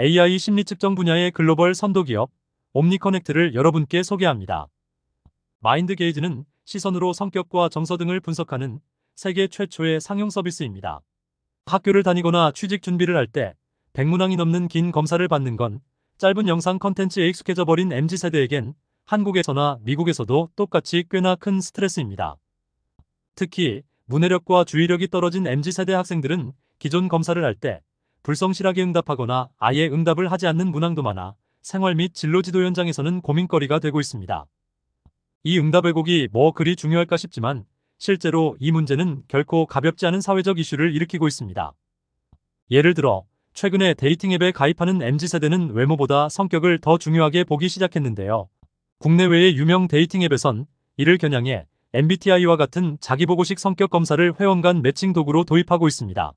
AI 심리 측정 분야의 글로벌 선도 기업 옴니커넥트를 여러분께 소개합니다. 마인드 게이지는 시선으로 성격과 정서 등을 분석하는 세계 최초의 상용 서비스입니다. 학교를 다니거나 취직 준비를 할 때 100문항이 넘는 긴 검사를 받는 건 짧은 영상 컨텐츠에 익숙해져 버린 MZ세대에겐 한국에서나 미국에서도 똑같이 꽤나 큰 스트레스입니다. 특히 문해력과 주의력이 떨어진 MZ세대 학생들은 기존 검사를 할 때 불성실하게 응답하거나 아예 응답을 하지 않는 문항도 많아 생활 및 진로 지도 현장에서는 고민거리가 되고 있습니다. 이 응답 왜곡이 뭐 그리 중요할까 싶지만 실제로 이 문제는 결코 가볍지 않은 사회적 이슈를 일으키고 있습니다. 예를 들어 최근에 데이팅 앱에 가입하는 MZ세대는 외모보다 성격을 더 중요하게 보기 시작했는데요. 국내외의 유명 데이팅 앱에선 이를 겨냥해 MBTI와 같은 자기보고식 성격 검사를 회원 간 매칭 도구로 도입하고 있습니다.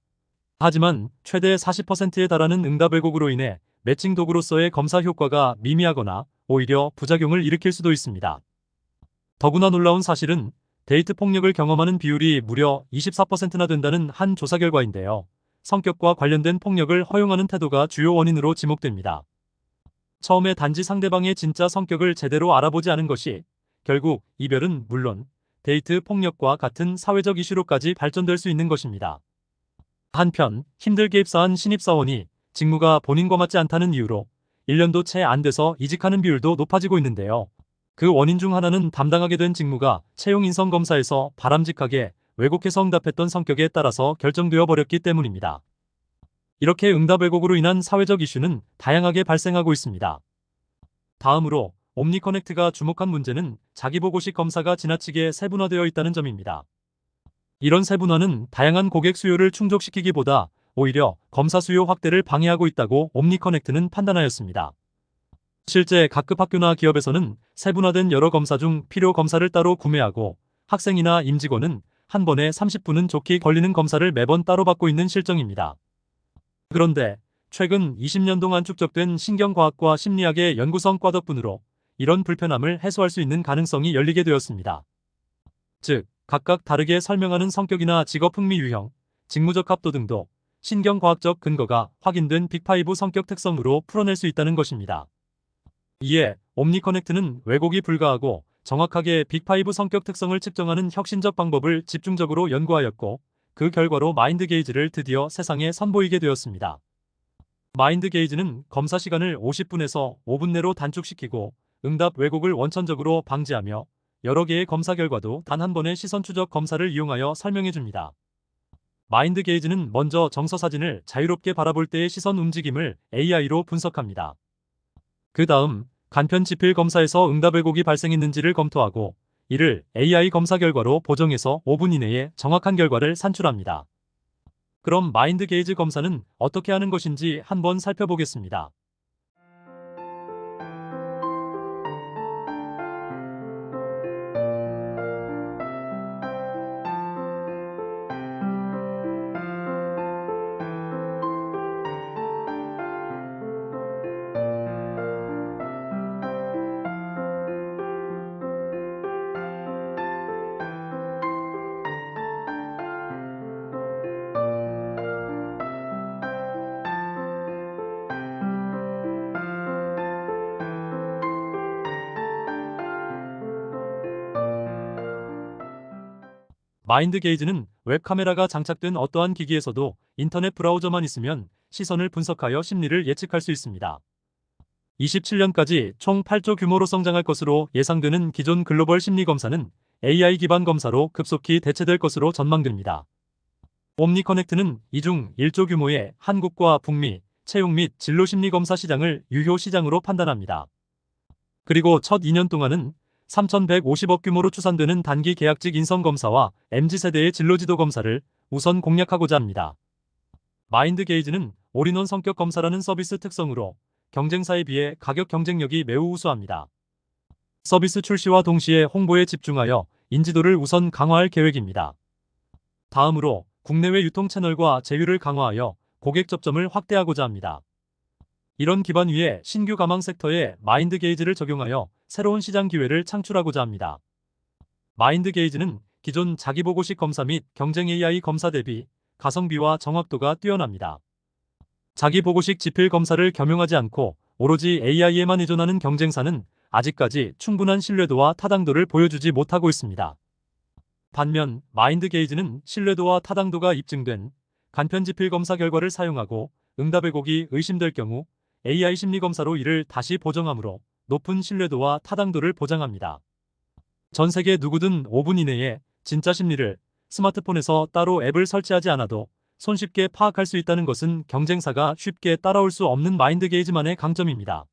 하지만 최대 40%에 달하는 응답 왜곡으로 인해 매칭 도구로서의 검사 효과가 미미하거나 오히려 부작용을 일으킬 수도 있습니다. 더구나 놀라운 사실은 데이트 폭력을 경험하는 비율이 무려 24%나 된다는 한 조사 결과인데요. 성격과 관련된 폭력을 허용하는 태도가 주요 원인으로 지목됩니다. 처음에 단지 상대방의 진짜 성격을 제대로 알아보지 않은 것이 결국 이별은 물론 데이트 폭력과 같은 사회적 이슈로까지 발전될 수 있는 것입니다. 한편 힘들게 입사한 신입사원이 직무가 본인과 맞지 않다는 이유로 1년도 채 안 돼서 이직하는 비율도 높아지고 있는데요. 그 원인 중 하나는 담당하게 된 직무가 채용 인성 검사에서 바람직하게 왜곡해서 응답했던 성격에 따라서 결정되어 버렸기 때문입니다. 이렇게 응답 왜곡으로 인한 사회적 이슈는 다양하게 발생하고 있습니다. 다음으로 옴니커넥트가 주목한 문제는 자기보고식 검사가 지나치게 세분화되어 있다는 점입니다. 이런 세분화는 다양한 고객 수요를 충족시키기보다 오히려 검사 수요 확대를 방해하고 있다고 옴니커넥트는 판단하였습니다. 실제 각급 학교나 기업에서는 세분화된 여러 검사 중 필요 검사를 따로 구매하고 학생이나 임직원은 한 번에 30분은 좋게 걸리는 검사를 매번 따로 받고 있는 실정입니다. 그런데 최근 20년 동안 축적된 신경과학과 심리학의 연구 성과 덕분으로 이런 불편함을 해소할 수 있는 가능성이 열리게 되었습니다. 즉, 각각 다르게 설명하는 성격이나 직업 흥미 유형, 직무적 합도 등도 신경과학적 근거가 확인된 빅5 성격 특성으로 풀어낼 수 있다는 것입니다. 이에 옴니커넥트는 왜곡이 불가하고 정확하게 빅5 성격 특성을 측정하는 혁신적 방법을 집중적으로 연구하였고 그 결과로 마인드 게이지를 드디어 세상에 선보이게 되었습니다. 마인드 게이지는 검사 시간을 50분에서 5분 내로 단축시키고 응답 왜곡을 원천적으로 방지하며 여러 개의 검사 결과도 단 한 번의 시선 추적 검사를 이용하여 설명해 줍니다. 마인드 게이지는 먼저 정서 사진을 자유롭게 바라볼 때의 시선 움직임을 AI로 분석합니다. 그 다음 간편 지필 검사에서 응답 왜곡이 발생했는지를 검토하고 이를 AI 검사 결과로 보정해서 5분 이내에 정확한 결과를 산출합니다. 그럼 마인드 게이지 검사는 어떻게 하는 것인지 한번 살펴보겠습니다. 마인드 게이지는 웹카메라가 장착된 어떠한 기기에서도 인터넷 브라우저만 있으면 시선을 분석하여 심리를 예측할 수 있습니다. 27년까지 총 8조 규모로 성장할 것으로 예상되는 기존 글로벌 심리 검사는 AI 기반 검사로 급속히 대체될 것으로 전망됩니다. 옴니커넥트는 이 중 1조 규모의 한국과 북미, 채용 및 진로 심리 검사 시장을 유효 시장으로 판단합니다. 그리고 첫 2년 동안은 3,150억 규모로 추산되는 단기 계약직 인성검사와 MZ세대의 진로지도 검사를 우선 공략하고자 합니다. 마인드 게이지는 올인원 성격 검사라는 서비스 특성으로 경쟁사에 비해 가격 경쟁력이 매우 우수합니다. 서비스 출시와 동시에 홍보에 집중하여 인지도를 우선 강화할 계획입니다. 다음으로 국내외 유통 채널과 제휴를 강화하여 고객 접점을 확대하고자 합니다. 이런 기반 위에 신규 가망 섹터에 마인드 게이지를 적용하여 새로운 시장 기회를 창출하고자 합니다. 마인드 게이지는 기존 자기보고식 검사 및 경쟁 AI 검사 대비 가성비와 정확도가 뛰어납니다. 자기 보고식 지필 검사를 겸용하지 않고 오로지 AI에만 의존하는 경쟁사는 아직까지 충분한 신뢰도와 타당도를 보여주지 못하고 있습니다. 반면 마인드 게이지는 신뢰도와 타당도가 입증된 간편 지필 검사 결과를 사용하고 응답 왜곡이 의심될 경우 AI 심리 검사로 이를 다시 보정하므로 높은 신뢰도와 타당도를 보장합니다. 전 세계 누구든 5분 이내에 진짜 심리를 스마트폰에서 따로 앱을 설치하지 않아도 손쉽게 파악할 수 있다는 것은 경쟁사가 쉽게 따라올 수 없는 마인드 게이지만의 강점입니다.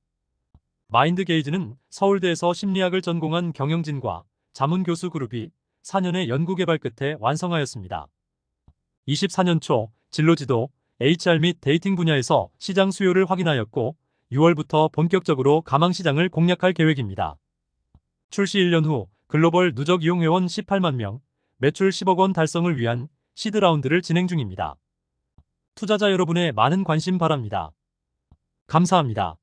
마인드 게이지는 서울대에서 심리학을 전공한 경영진과 자문 교수 그룹이 4년의 연구 개발 끝에 완성하였습니다. 24년 초 진로지도, HR 및 데이팅 분야에서 시장 수요를 확인하였고 6월부터 본격적으로 가망 시장을 공략할 계획입니다. 출시 1년 후 글로벌 누적 이용 회원 18만 명, 매출 10억 원 달성을 위한 시드 라운드를 진행 중입니다. 투자자 여러분의 많은 관심 바랍니다. 감사합니다.